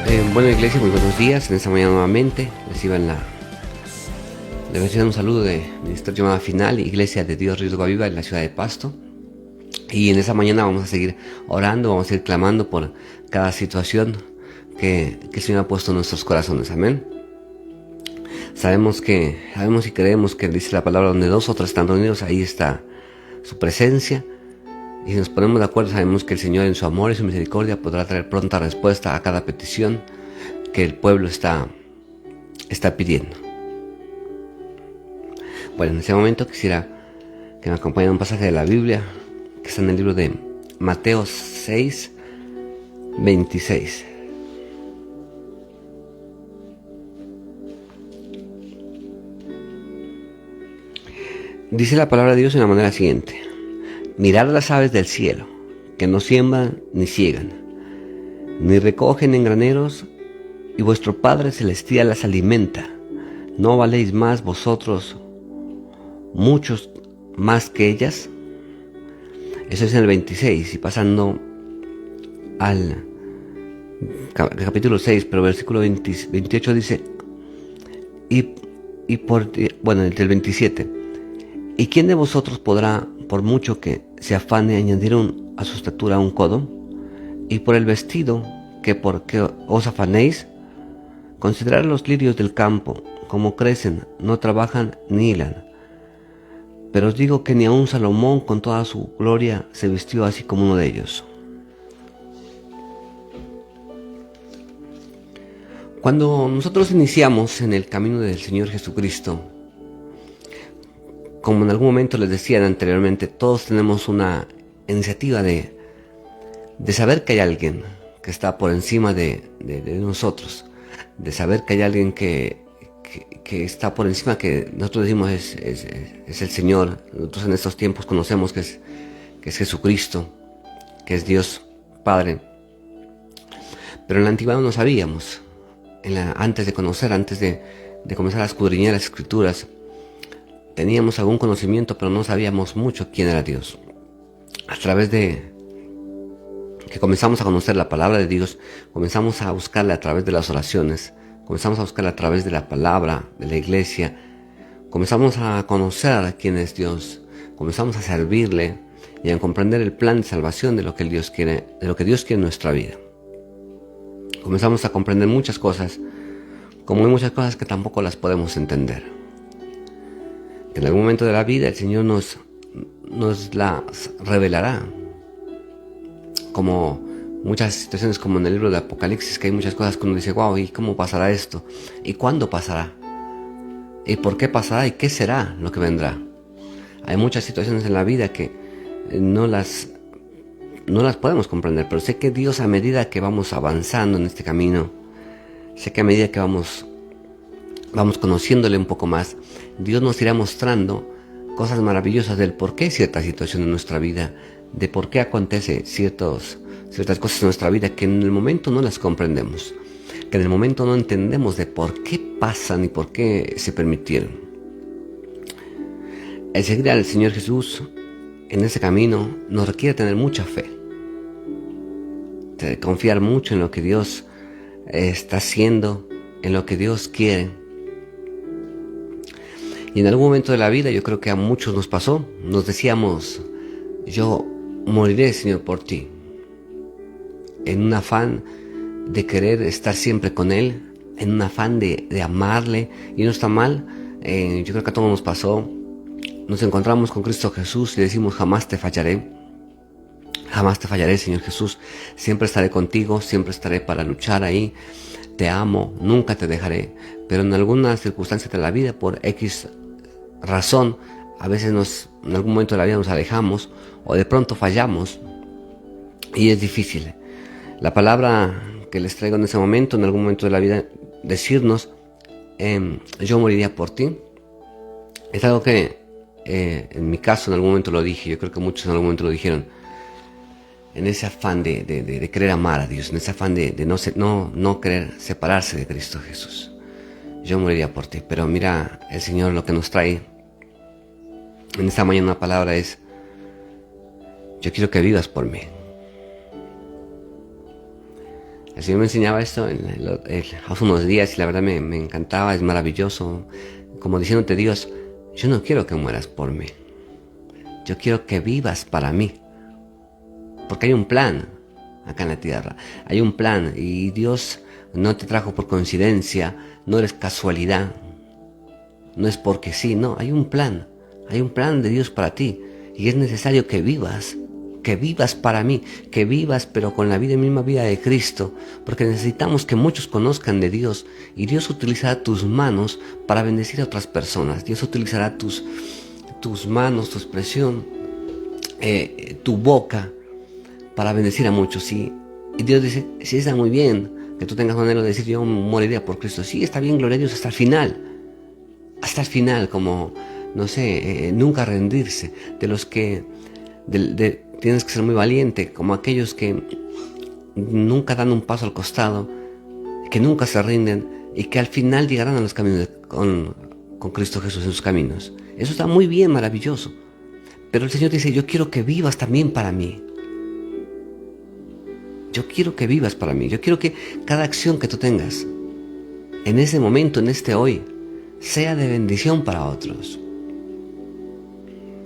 Bueno, iglesia, muy buenos días. En esta mañana nuevamente reciban un saludo de Ministerio Llamada Final, Iglesia de Dios Río de Agua Viva en la ciudad de Pasto. Y en esta mañana vamos a seguir orando, vamos a seguir clamando por cada situación que el Señor ha puesto en nuestros corazones. Amén. Sabemos y creemos que dice la palabra: donde dos o tres están reunidos, ahí está su presencia. Y si nos ponemos de acuerdo, sabemos que el Señor, en su amor y su misericordia, podrá traer pronta respuesta a cada petición que el pueblo está pidiendo. Bueno, en este momento quisiera que me acompañen a un pasaje de la Biblia que está en el libro de Mateo 6, 26. Dice la palabra de Dios de la manera siguiente: mirad las aves del cielo, que no siembran ni ciegan, ni recogen en graneros, y vuestro Padre Celestial las alimenta. ¿No valéis más vosotros muchos más que ellas? Eso es en el 26, y pasando al capítulo 6, pero versículo 28 dice, del 27, ¿y quién de vosotros podrá, por mucho que se afane, añadir a su estatura un codo? Y por el vestido, que por qué os afanéis, considerad los lirios del campo, como crecen, no trabajan ni hilan. Pero os digo que ni aun Salomón con toda su gloria se vistió así como uno de ellos. Cuando nosotros iniciamos en el camino del Señor Jesucristo, como en algún momento les decía anteriormente, todos tenemos una iniciativa de saber que hay alguien que está por encima de nosotros, de saber que hay alguien que está por encima, que nosotros decimos es el Señor. Nosotros en estos tiempos conocemos que es Jesucristo, que es Dios Padre. Pero en la antigüedad no sabíamos. Antes de comenzar a escudriñar las Escrituras, teníamos algún conocimiento, pero no sabíamos mucho quién era Dios. A través de que comenzamos a conocer la palabra de Dios, comenzamos a buscarla a través de las oraciones, comenzamos a buscarla a través de la palabra, de la iglesia, comenzamos a conocer a quién es Dios, comenzamos a servirle y a comprender el plan de salvación de lo que Dios quiere en nuestra vida. Comenzamos a comprender muchas cosas, como hay muchas cosas que tampoco las podemos entender. En algún momento de la vida el Señor nos las revelará, como muchas situaciones, como en el libro de Apocalipsis, que hay muchas cosas que uno dice, wow, ¿y cómo pasará esto? ¿Y cuándo pasará? ¿Y por qué pasará? ¿Y qué será lo que vendrá? Hay muchas situaciones en la vida que no las podemos comprender, pero sé que Dios, a medida que vamos avanzando en este camino, sé que a medida que vamos conociéndole un poco más, Dios nos irá mostrando cosas maravillosas del por qué cierta situación en nuestra vida, de por qué acontece ciertas cosas en nuestra vida que en el momento no las comprendemos, que en el momento no entendemos de por qué pasan y por qué se permitieron. El seguir al Señor Jesús en ese camino nos requiere tener mucha fe, de confiar mucho en lo que Dios está haciendo, en lo que Dios quiere. Y en algún momento de la vida, yo creo que a muchos nos pasó, nos decíamos, yo moriré, Señor, por ti, en un afán de querer estar siempre con Él, en un afán de amarle, y no está mal. Yo creo que a todos nos pasó. Nos encontramos con Cristo Jesús y decimos, jamás te fallaré, Señor Jesús, siempre estaré contigo, siempre estaré para luchar ahí, te amo, nunca te dejaré. Pero en algunas circunstancias de la vida, por X razón, a veces en algún momento de la vida nos alejamos, o de pronto fallamos, y es difícil. La palabra que les traigo en ese momento, en algún momento de la vida, decirnos, yo moriría por ti, es algo que en mi caso en algún momento lo dije. Yo creo que muchos en algún momento lo dijeron, en ese afán de querer amar a Dios, en ese afán de no querer separarse de Cristo Jesús. Yo moriría por ti. Pero mira, el Señor lo que nos trae en esta mañana una palabra es, yo quiero que vivas por mí. El Señor me enseñaba esto hace unos días y la verdad me encantaba, es maravilloso. Como diciéndote, Dios, yo no quiero que mueras por mí. Yo quiero que vivas para mí. Porque hay un plan acá en la tierra. Hay un plan y Dios no te trajo por coincidencia, no eres casualidad. No es porque sí, no, hay un plan. Hay un plan de Dios para ti. Y es necesario que vivas para mí, que vivas pero con la misma vida de Cristo, porque necesitamos que muchos conozcan de Dios y Dios utilizará tus manos para bendecir a otras personas. Dios utilizará tus manos, tu expresión, tu boca para bendecir a muchos. Y Dios dice, sí, está muy bien que tú tengas un anhelo de decir yo moriría por Cristo. Sí, está bien, gloria a Dios, hasta el final, como, no sé, nunca rendirse, de los que, tienes que ser muy valiente, como aquellos que nunca dan un paso al costado, que nunca se rinden y que al final llegarán a los caminos con Cristo Jesús en sus caminos. Eso está muy bien, maravilloso. Pero el Señor dice, yo quiero que vivas también para mí. Yo quiero que vivas para mí. Yo quiero que cada acción que tú tengas en ese momento, en este hoy, sea de bendición para otros.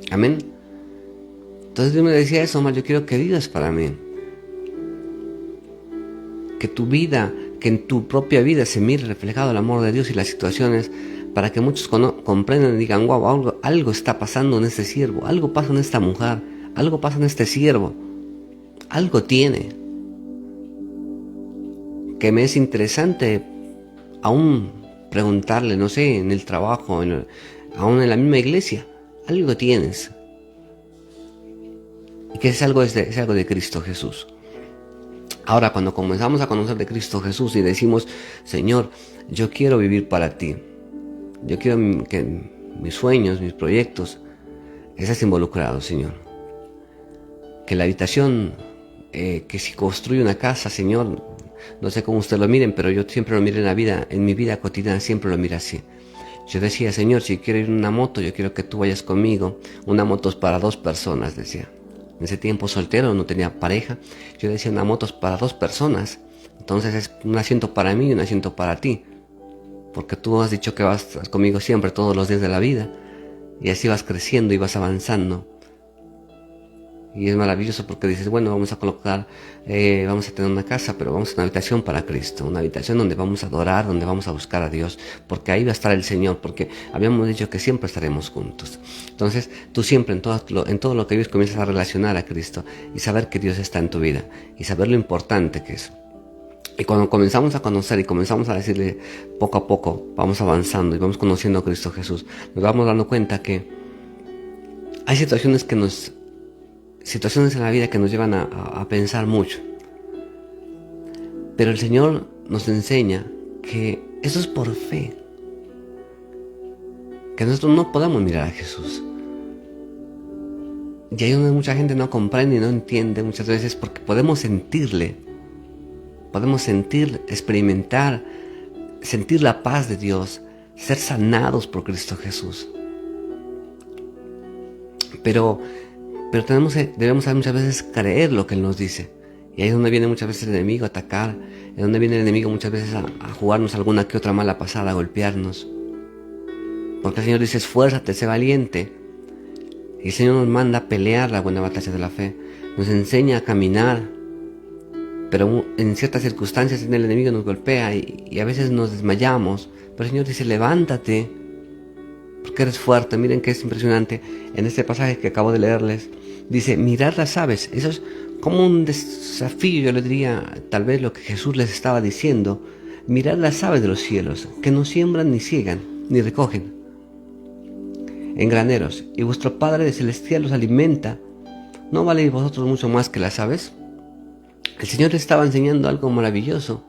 Amén. Entonces Dios me decía eso, Omar, yo quiero que vivas para mí. Que tu vida, que en tu propia vida se mire reflejado el amor de Dios y las situaciones, para que muchos comprendan y digan, wow, algo está pasando en este siervo, algo pasa en esta mujer, algo pasa en este siervo, algo tiene. Que me es interesante aún preguntarle, no sé, en el trabajo, aún en la misma iglesia, algo tienes. Y que es algo de Cristo Jesús. Ahora, cuando comenzamos a conocer de Cristo Jesús y decimos, Señor, yo quiero vivir para ti. Yo quiero que mis sueños, mis proyectos, estés involucrado, Señor. Que la habitación, que si construyo una casa, Señor, no sé cómo ustedes lo miren, pero yo siempre lo miro en mi vida cotidiana, siempre lo miro así. Yo decía, Señor, si quiero ir en una moto, yo quiero que tú vayas conmigo. Una moto es para 2 personas, decía. En ese tiempo soltero, no tenía pareja. Yo decía, una moto es para 2 personas. Entonces es un asiento para mí y un asiento para ti. Porque tú has dicho que vas conmigo siempre, todos los días de la vida. Y así vas creciendo y vas avanzando. Y es maravilloso porque dices, bueno, vamos a colocar, vamos a tener una casa, pero vamos a una habitación para Cristo, una habitación donde vamos a adorar, donde vamos a buscar a Dios, porque ahí va a estar el Señor, porque habíamos dicho que siempre estaremos juntos. Entonces, tú siempre en todo lo que vives comienzas a relacionar a Cristo y saber que Dios está en tu vida y saber lo importante que es. Y cuando comenzamos a conocer y comenzamos a decirle poco a poco, vamos avanzando y vamos conociendo a Cristo Jesús, nos vamos dando cuenta que hay situaciones en la vida que nos llevan a pensar mucho. Pero el Señor nos enseña que eso es por fe. Que nosotros no podamos mirar a Jesús. Y ahí donde mucha gente no comprende y no entiende muchas veces, porque podemos sentirle. Podemos experimentar, sentir la paz de Dios, ser sanados por Cristo Jesús. Pero debemos muchas veces creer lo que Él nos dice. Y ahí es donde viene muchas veces el enemigo a atacar. Es donde viene el enemigo muchas veces a jugarnos alguna que otra mala pasada, a golpearnos. Porque el Señor dice, esfuérzate, sé valiente. Y el Señor nos manda a pelear la buena batalla de la fe. Nos enseña a caminar. Pero en ciertas circunstancias el enemigo nos golpea y a veces nos desmayamos. Pero el Señor dice, levántate, porque eres fuerte. Miren que es impresionante. En este pasaje que acabo de leerles, dice, mirad las aves. Eso es como un desafío, yo le diría, tal vez lo que Jesús les estaba diciendo. Mirad las aves de los cielos, que no siembran, ni ciegan, ni recogen en graneros, y vuestro Padre celestial los alimenta. ¿No valéis vosotros mucho más que las aves? El Señor les estaba enseñando algo maravilloso,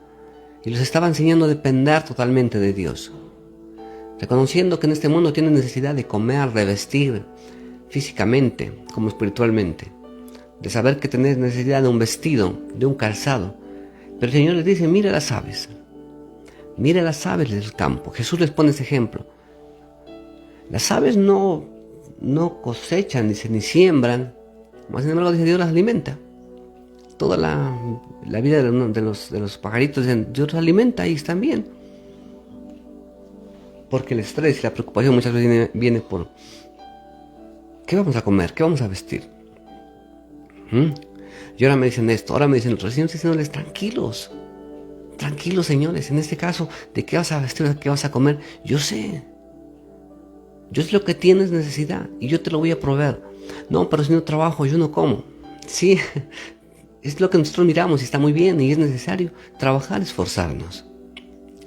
y los estaba enseñando a depender totalmente de Dios. Reconociendo que en este mundo tienen necesidad de comer, de vestir, físicamente como espiritualmente, de saber que tenés necesidad de un vestido, de un calzado. Pero el Señor les dice, mira las aves del campo. Jesús les pone ese ejemplo. Las aves no cosechan, ni siembran, mas sin embargo dice, Dios las alimenta. Toda la la vida de los pajaritos, Dios los alimenta y están bien. Porque el estrés y la preocupación muchas veces viene por ¿qué vamos a comer? ¿Qué vamos a vestir? Y ahora me dicen esto, ahora me dicen otro. El Señor está diciéndoles, tranquilos. Tranquilos, señores. En este caso, ¿de qué vas a vestir? ¿De qué vas a comer? Yo sé. Yo sé lo que tienes necesidad y yo te lo voy a proveer. No, pero si no trabajo, yo no como. Sí, es lo que nosotros miramos y está muy bien y es necesario trabajar, esforzarnos.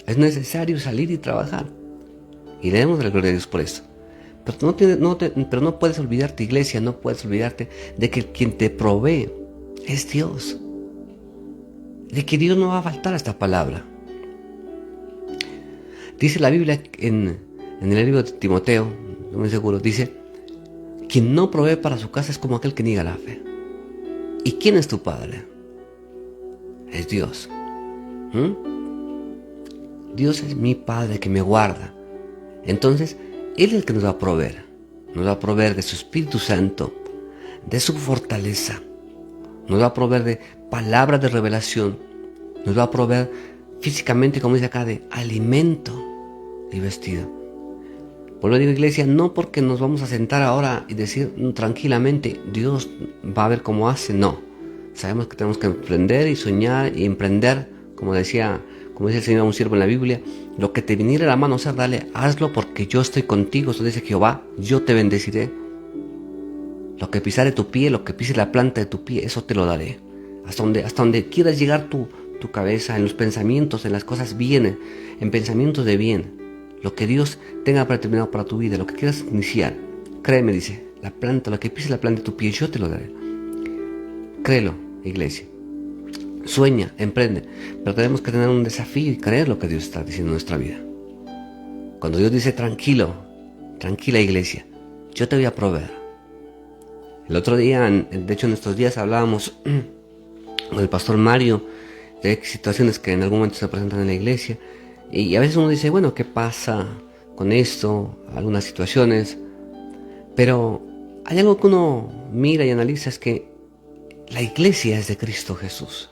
Es necesario salir y trabajar. Y le damos la gloria a Dios por eso. Pero no puedes olvidarte, iglesia, no puedes olvidarte de que quien te provee es Dios. De que Dios no va a faltar a esta palabra. Dice la Biblia en el libro de Timoteo, no me seguro, dice, quien no provee para su casa es como aquel que niega la fe. ¿Y quién es tu padre? Es Dios. Dios es mi Padre que me guarda. Entonces, Él es el que nos va a proveer. Nos va a proveer de su Espíritu Santo, de su fortaleza. Nos va a proveer de palabras de revelación. Nos va a proveer físicamente, como dice acá, de alimento y vestido. Por lo digo, iglesia, no porque nos vamos a sentar ahora y decir tranquilamente, Dios va a ver cómo hace, no. Sabemos que tenemos que emprender y soñar y emprender, como dice el Señor a un siervo en la Biblia, lo que te viniera a la mano hacer, dale, hazlo porque yo estoy contigo. Eso dice Jehová, yo te bendeciré. Lo que pisare tu pie, lo que pise la planta de tu pie, eso te lo daré. Hasta donde quieras llegar tu cabeza, en los pensamientos, en las cosas bien, en pensamientos de bien. Lo que Dios tenga predeterminado para tu vida, lo que quieras iniciar, créeme, dice, la planta, lo que pise la planta de tu pie, yo te lo daré. Créelo, iglesia. Sueña, emprende, pero tenemos que tener un desafío y creer lo que Dios está diciendo en nuestra vida. Cuando Dios dice tranquilo, tranquila iglesia, yo te voy a proveer. El otro día, de hecho en estos días hablábamos con el pastor Mario de situaciones que en algún momento se presentan en la iglesia y a veces uno dice, bueno, ¿qué pasa con esto? Algunas situaciones, pero hay algo que uno mira y analiza, es que la iglesia es de Cristo Jesús.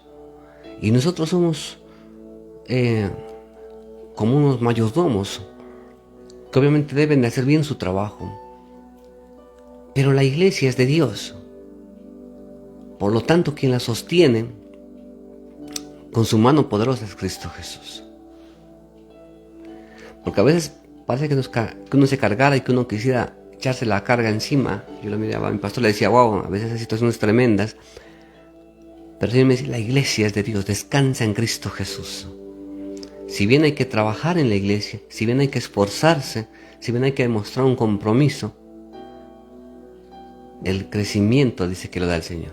Y nosotros somos como unos mayordomos que obviamente deben de hacer bien su trabajo. Pero la iglesia es de Dios. Por lo tanto, quien la sostiene con su mano poderosa es Cristo Jesús. Porque a veces parece que uno se cargara y que uno quisiera echarse la carga encima. Yo lo miraba a mi pastor, le decía, wow, a veces hay situaciones tremendas. Pero el Señor me dice, la iglesia es de Dios, descansa en Cristo Jesús. Si bien hay que trabajar en la iglesia, si bien hay que esforzarse, si bien hay que demostrar un compromiso, el crecimiento dice que lo da el Señor.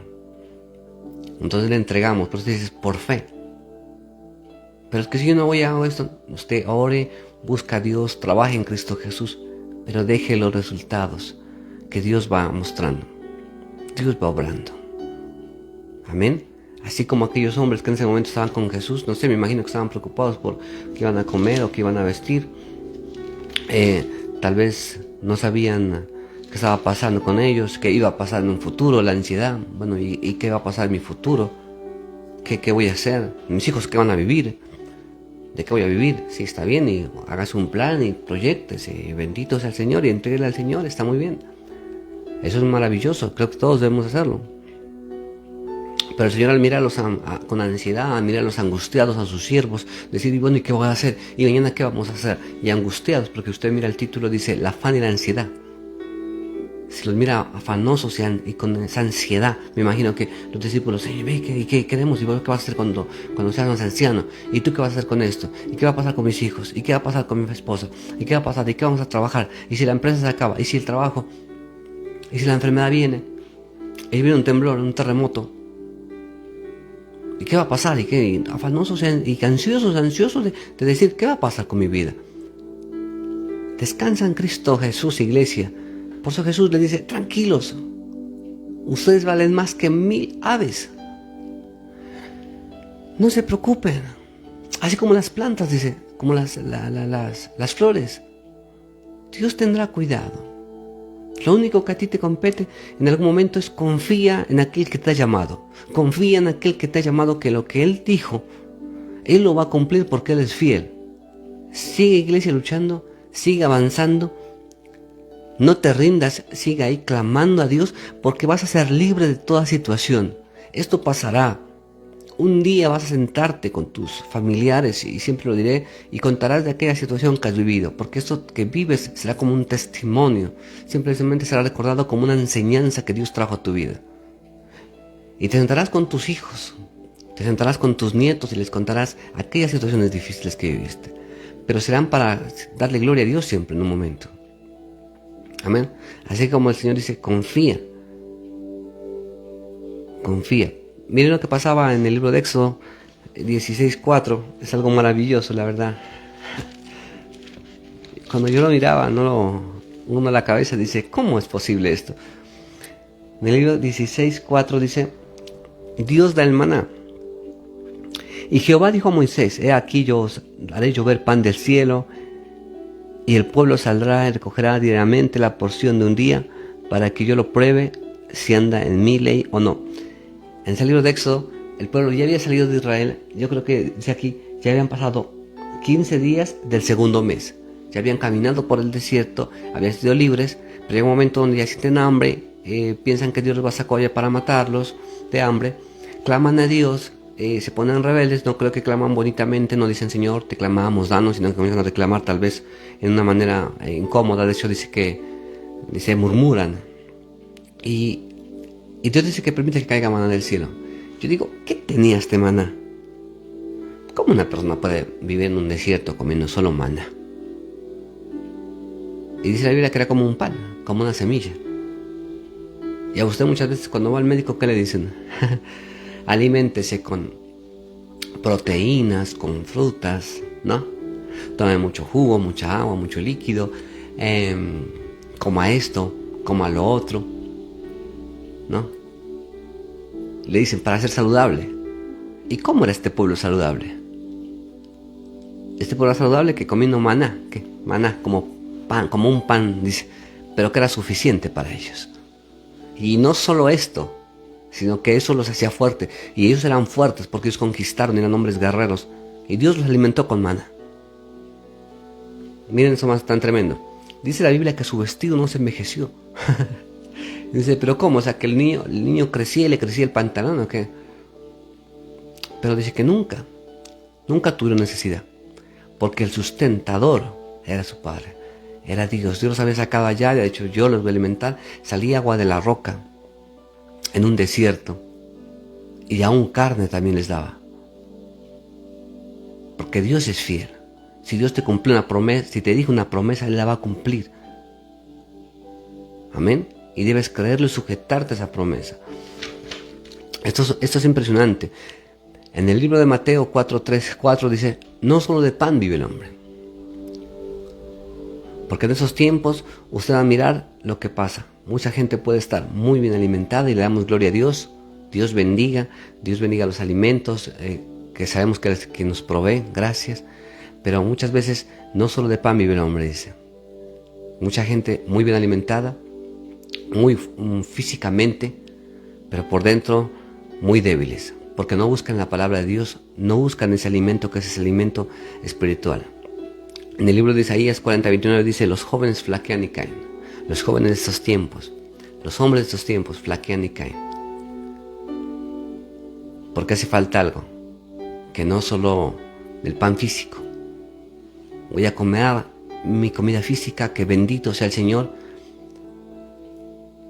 Entonces le entregamos, por eso dices, por fe. Pero es que si yo no voy a hacer esto, usted ore, busca a Dios, trabaje en Cristo Jesús, pero deje los resultados que Dios va mostrando. Dios va obrando. Amén. Así como aquellos hombres que en ese momento estaban con Jesús, no sé, me imagino que estaban preocupados por qué iban a comer o qué iban a vestir. Tal vez no sabían qué estaba pasando con ellos, qué iba a pasar en un futuro, la ansiedad. Bueno, ¿y qué va a pasar en mi futuro? ¿Qué voy a hacer? ¿Mis hijos qué van a vivir? ¿De qué voy a vivir? Sí, está bien, y hágase un plan y proyéctese, bendito sea el Señor y entréguele al Señor, está muy bien. Eso es maravilloso, creo que todos debemos hacerlo. Pero el Señor al mirarlos con ansiedad, al mirarlos angustiados a sus siervos, decir, bueno, ¿y qué voy a hacer? ¿Y mañana qué vamos a hacer? Y angustiados, porque usted mira el título, dice, la afán y la ansiedad. Si los mira afanosos y con esa ansiedad, me imagino que los discípulos, ¿qué queremos? ¿Y qué vas a hacer cuando seas más anciano? ¿Y tú qué vas a hacer con esto? ¿Y qué va a pasar con mis hijos? ¿Y qué va a pasar con mi esposa? ¿Y qué va a pasar? ¿Y qué vamos a trabajar? ¿Y si la empresa se acaba? ¿Y si el trabajo? ¿Y si la enfermedad viene? ¿Y viene un temblor, un terremoto? ¿Y qué va a pasar? ¿Y qué? Afanosos y ansiosos de decir, ¿qué va a pasar con mi vida? Descansa en Cristo Jesús, iglesia. Por eso Jesús le dice, tranquilos, ustedes valen más que 1000 aves. No se preocupen. Así como las plantas, dice, como las flores. Dios tendrá cuidado. Lo único que a ti te compete en algún momento es confía en aquel que te ha llamado. Confía en aquel que te ha llamado, que lo que Él dijo, Él lo va a cumplir porque Él es fiel. Sigue, iglesia, luchando, sigue avanzando. No te rindas, sigue ahí clamando a Dios, porque vas a ser libre de toda situación. Esto pasará. Un día vas a sentarte con tus familiares, y siempre lo diré, y contarás de aquella situación que has vivido, porque esto que vives será como un testimonio, simplemente será recordado como una enseñanza que Dios trajo a tu vida. Y te sentarás con tus hijos, te sentarás con tus nietos y les contarás aquellas situaciones difíciles que viviste, pero serán para darle gloria a Dios siempre en un momento. Amén. Así como el Señor dice, confía. Confía. Miren lo que pasaba en el libro de Éxodo 16:4. Es algo maravilloso, la verdad. Cuando yo lo miraba, uno a la cabeza dice, ¿cómo es posible esto? En el libro 16:4 dice, Dios da el maná. Y Jehová dijo a Moisés, he aquí yo os haré llover pan del cielo, y el pueblo saldrá y recogerá diariamente la porción de un día, para que yo lo pruebe si anda en mi ley o no. En el libro de Éxodo, el pueblo ya había salido de Israel. Yo creo que dice aquí, ya habían pasado 15 días del segundo mes. Ya habían caminado por el desierto, habían sido libres, pero llega un momento donde ya sienten hambre, piensan que Dios los va a sacar para matarlos de hambre, claman a Dios, se ponen rebeldes. No creo que claman bonitamente, no dicen Señor, te clamamos, danos, sino que comienzan a reclamar tal vez en una manera incómoda. De hecho dice murmuran. Y Dios dice que permite que caiga maná del cielo. Yo digo, ¿qué tenía este maná? ¿Cómo una persona puede vivir en un desierto comiendo solo maná? Y dice la Biblia que era como un pan, como una semilla. Y a usted muchas veces cuando va al médico, ¿qué le dicen? Aliméntese con proteínas, con frutas, ¿no? Tome mucho jugo, mucha agua, mucho líquido. Coma esto, coma lo otro, ¿no? Le dicen para ser saludable. ¿Y cómo era este pueblo saludable? Este pueblo saludable que comiendo maná, ¿qué? Maná como pan, como un pan, dice, pero que era suficiente para ellos. Y no solo esto, sino que eso los hacía fuertes. Y ellos eran fuertes porque ellos conquistaron, eran hombres guerreros. Y Dios los alimentó con maná. Miren eso más tan tremendo. Dice la Biblia que su vestido no se envejeció. Dice, pero ¿cómo? O sea, que el niño crecía y le crecía el pantalón, ¿o qué? Pero dice que nunca tuvieron necesidad. Porque el sustentador era su padre. Era Dios. Dios los había sacado allá, de hecho yo los voy a alimentar. Salía agua de la roca en un desierto. Y aún carne también les daba. Porque Dios es fiel. Si Dios te cumplió una promesa, si te dijo una promesa, Él la va a cumplir. Amén. Y debes creerlo y sujetarte a esa promesa. Esto es impresionante. En el libro de Mateo 4:4 dice, no solo de pan vive el hombre. Porque en esos tiempos usted va a mirar lo que pasa. Mucha gente puede estar muy bien alimentada y le damos gloria a Dios. Dios bendiga los alimentos que sabemos que nos provee, gracias. Pero muchas veces no solo de pan vive el hombre, dice. Mucha gente muy bien alimentada, muy físicamente, pero por dentro muy débiles, porque no buscan la palabra de Dios, no buscan ese alimento que es ese alimento espiritual. En el libro de Isaías 40:29 dice, los jóvenes flaquean y caen. Los jóvenes de estos tiempos, los hombres de estos tiempos flaquean y caen. Porque hace falta algo, que no solo del pan físico. Voy a comer mi comida física, que bendito sea el Señor,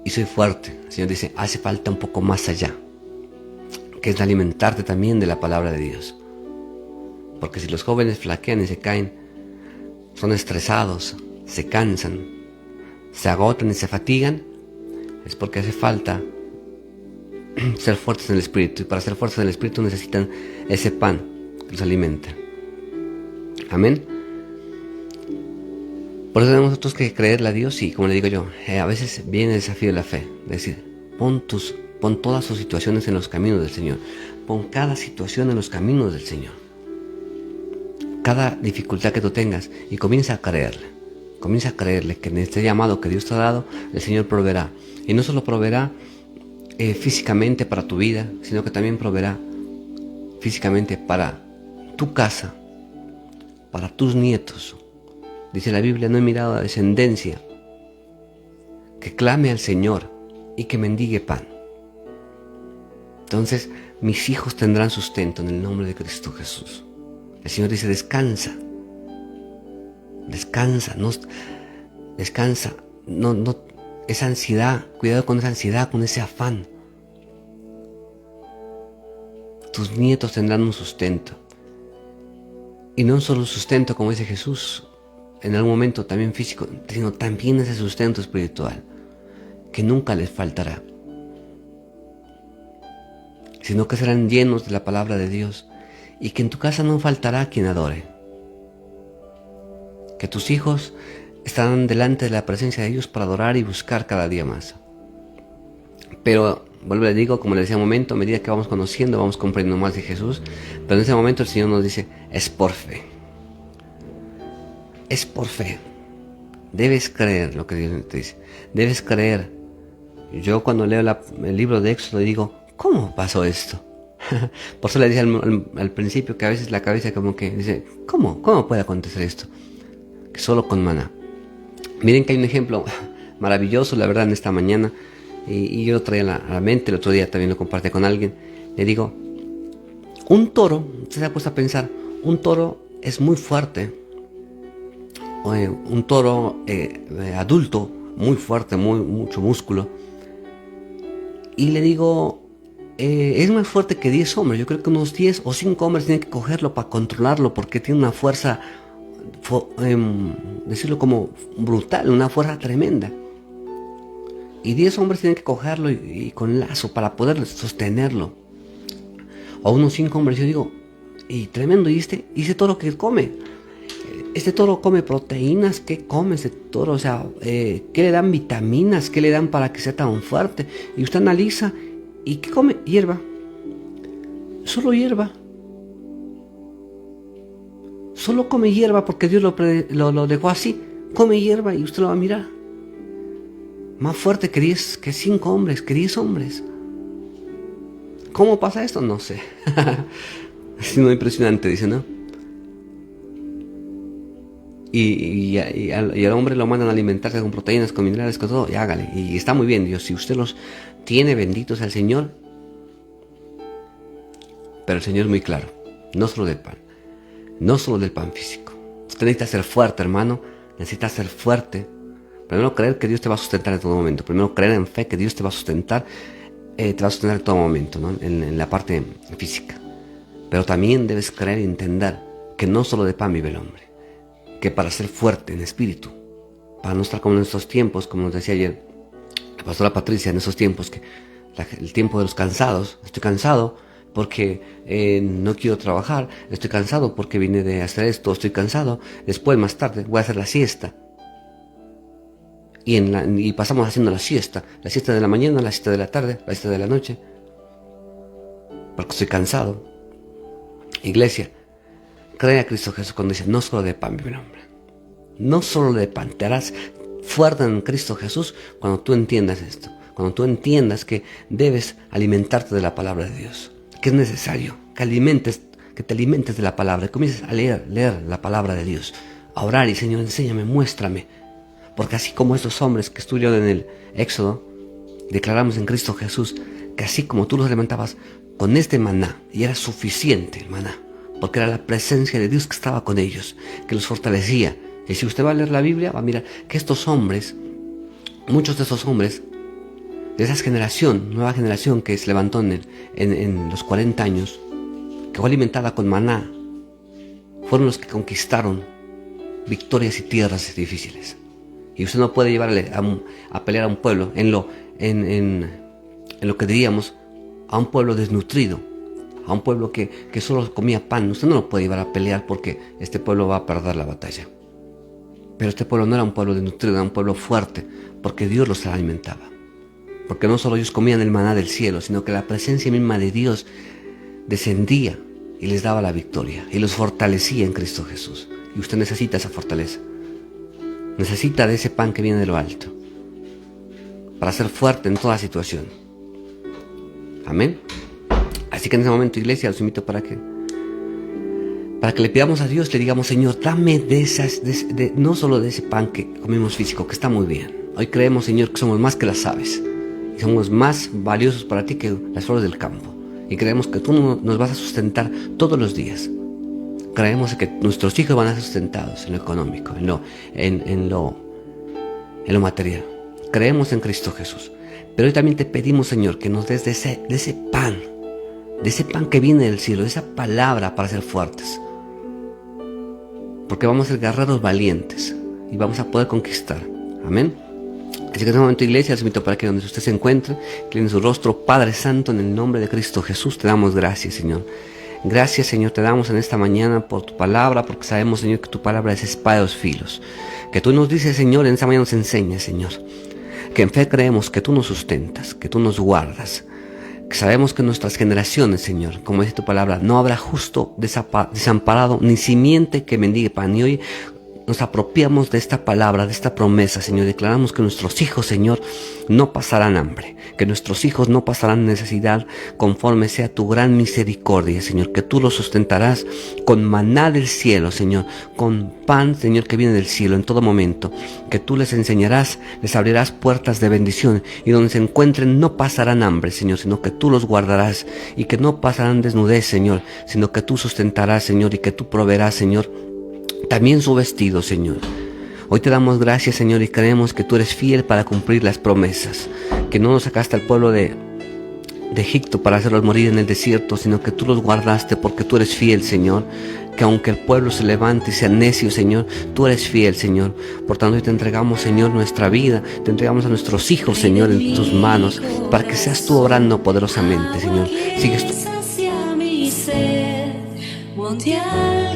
y soy fuerte. El Señor dice, hace falta un poco más allá, que es alimentarte también de la palabra de Dios. Porque si los jóvenes flaquean y se caen, son estresados, se cansan, se agotan y se fatigan, es porque hace falta ser fuertes en el espíritu. Y para ser fuertes en el espíritu necesitan ese pan que los alimenta. Amén. Por eso tenemos nosotros que creerle a Dios. Y como le digo yo, a veces viene el desafío de la fe. Es decir, pon todas tus situaciones en los caminos del Señor. Pon cada situación en los caminos del Señor. Cada dificultad que tú tengas, y comienza a creerle. Comienza a creerle que en este llamado que Dios te ha dado, el Señor proveerá. Y no solo proveerá físicamente para tu vida, sino que también proveerá físicamente para tu casa, para tus nietos. Dice la Biblia, no he mirado a descendencia que clame al Señor y que mendigue pan. Entonces, mis hijos tendrán sustento en el nombre de Cristo Jesús. El Señor dice, descansa. Descansa, no, esa ansiedad, cuidado con esa ansiedad, con ese afán. Tus nietos tendrán un sustento. Y no solo un sustento, como dice Jesús, en algún momento también físico, sino también ese sustento espiritual, que nunca les faltará. Sino que serán llenos de la palabra de Dios, y que en tu casa no faltará quien adore. Que tus hijos estarán delante de la presencia de Dios para adorar y buscar cada día más. Pero, vuelvo le digo, como le decía un momento, a medida que vamos conociendo, vamos comprendiendo más de Jesús. Pero en ese momento el Señor nos dice, es por fe. Es por fe. Debes creer lo que Dios te dice. Debes creer. Yo cuando leo el libro de Éxodo digo, ¿cómo pasó esto? Por eso le decía al principio que a veces la cabeza como que dice, ¿cómo puede acontecer esto? Que solo con maná. Miren que hay un ejemplo maravilloso, la verdad, en esta mañana, y yo lo traía a la mente, el otro día también lo compartí con alguien. Le digo, un toro, usted se ha puesto a pensar, un toro es muy fuerte, un toro adulto, muy fuerte, mucho músculo, y le digo, es más fuerte que 10 hombres. Yo creo que unos 10 o 5 hombres tienen que cogerlo para controlarlo, porque tiene una fuerza, decirlo como brutal, una fuerza tremenda. Y 10 hombres tienen que cogerlo y con lazo para poder sostenerlo. O unos 5 hombres, yo digo, y tremendo, ¿y ese toro que come? Este toro come proteínas, ¿qué come ese toro? O sea, ¿qué le dan vitaminas? ¿Qué le dan para que sea tan fuerte? Y usted analiza, ¿y qué come? Hierba. Solo hierba. Solo come hierba porque Dios lo dejó así. Come hierba y usted lo va a mirar. Más fuerte que 5 hombres, que 10 hombres. ¿Cómo pasa esto? No sé. Es muy impresionante, dice, ¿no? Y al hombre lo mandan a alimentarse con proteínas, con minerales, con todo, y hágale. Y está muy bien, Dios, si usted los tiene, benditos al Señor. Pero el Señor es muy claro, no solo del pan, no solo del pan físico. Usted necesita ser fuerte, hermano, necesita ser fuerte. Primero creer que Dios te va a sustentar en todo momento. Primero creer en fe que Dios te va a sustentar en todo momento, ¿no? En la parte física. Pero también debes creer y entender que no solo de pan vive el hombre. Que para ser fuerte en espíritu, para no estar como en estos tiempos, como nos decía ayer la pastora Patricia, en esos tiempos, el tiempo de los cansados. Estoy cansado porque no quiero trabajar, estoy cansado porque vine de hacer esto, estoy cansado, después más tarde voy a hacer la siesta. Y pasamos haciendo la siesta de la mañana, la siesta de la tarde, la siesta de la noche, porque estoy cansado. Iglesia, cree a Cristo Jesús cuando dice, no solo de pan vive el hombre. No solo de pan, te harás fuerte en Cristo Jesús cuando tú entiendas esto. Cuando tú entiendas que debes alimentarte de la palabra de Dios. Que es necesario que te alimentes de la palabra. Que comiences a leer la palabra de Dios. A orar y Señor, enséñame, muéstrame. Porque así como estos hombres que estudiaron en el Éxodo, declaramos en Cristo Jesús que así como tú los alimentabas con este maná, y era suficiente el maná, porque era la presencia de Dios que estaba con ellos, que los fortalecía. Y si usted va a leer la Biblia, va a mirar que estos hombres, muchos de esos hombres, de esa generación, nueva generación que se levantó en los 40 años, que fue alimentada con maná, fueron los que conquistaron victorias y tierras difíciles. Y usted no puede llevarle a pelear a un pueblo en lo que diríamos, a un pueblo desnutrido, a un pueblo que solo comía pan. Usted no lo puede llevar a pelear porque este pueblo va a perder la batalla. Pero este pueblo no era un pueblo desnutrido, era un pueblo fuerte, porque Dios los alimentaba. Porque no solo ellos comían el maná del cielo, sino que la presencia misma de Dios descendía y les daba la victoria y los fortalecía en Cristo Jesús. Y usted necesita esa fortaleza. necesita de ese pan que viene de lo alto para ser fuerte en toda situación. Amén. Así que en ese momento, iglesia, los invito para que le pidamos a Dios, le digamos: Señor, dame no solo de ese pan que comimos físico, que está muy bien. Hoy creemos, Señor, que somos más que las aves, y somos más valiosos para ti que las flores del campo, y creemos que tú nos vas a sustentar todos los días. Creemos que nuestros hijos van a ser sustentados en lo económico, en lo material. Creemos en Cristo Jesús. Pero hoy también te pedimos, Señor, que nos des de ese pan que viene del cielo, de esa palabra para ser fuertes. Porque vamos a ser guerreros valientes y vamos a poder conquistar. Amén. Así que en este momento, iglesia, les invito para que donde usted se encuentre, incline su rostro. Padre Santo, en el nombre de Cristo Jesús, te damos gracias, Señor. Gracias, Señor, te damos en esta mañana por tu palabra, porque sabemos, Señor, que tu palabra es espada de dos filos. Que tú nos dices, Señor, en esta mañana nos enseñas, Señor, que en fe creemos que tú nos sustentas, que tú nos guardas, que sabemos que en nuestras generaciones, Señor, como dice tu palabra, no habrá justo desamparado, ni simiente que mendigue pan. Y hoy nos apropiamos de esta palabra, de esta promesa, Señor. Declaramos que nuestros hijos, Señor, no pasarán hambre, que nuestros hijos no pasarán necesidad, conforme sea tu gran misericordia, Señor, que tú los sustentarás con maná del cielo, Señor, con pan, Señor, que viene del cielo en todo momento, que tú les enseñarás, les abrirás puertas de bendición, y donde se encuentren no pasarán hambre, Señor, sino que tú los guardarás, y que no pasarán desnudez, Señor, sino que tú sustentarás, Señor, y que tú proveerás, Señor, también su vestido, Señor. Hoy te damos gracias, Señor, y creemos que tú eres fiel para cumplir las promesas, que no nos sacaste al pueblo de Egipto para hacerlos morir en el desierto, sino que tú los guardaste porque tú eres fiel, Señor. Que aunque el pueblo se levante y sea necio, Señor, tú eres fiel, Señor. Por tanto, hoy te entregamos, Señor, nuestra vida, te entregamos a nuestros hijos, Señor, en tus manos, para que seas tú obrando poderosamente, Señor. Sigues tú. Monte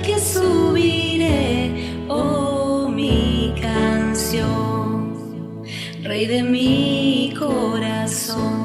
que subiré, oh mi canción, Rey de mi corazón.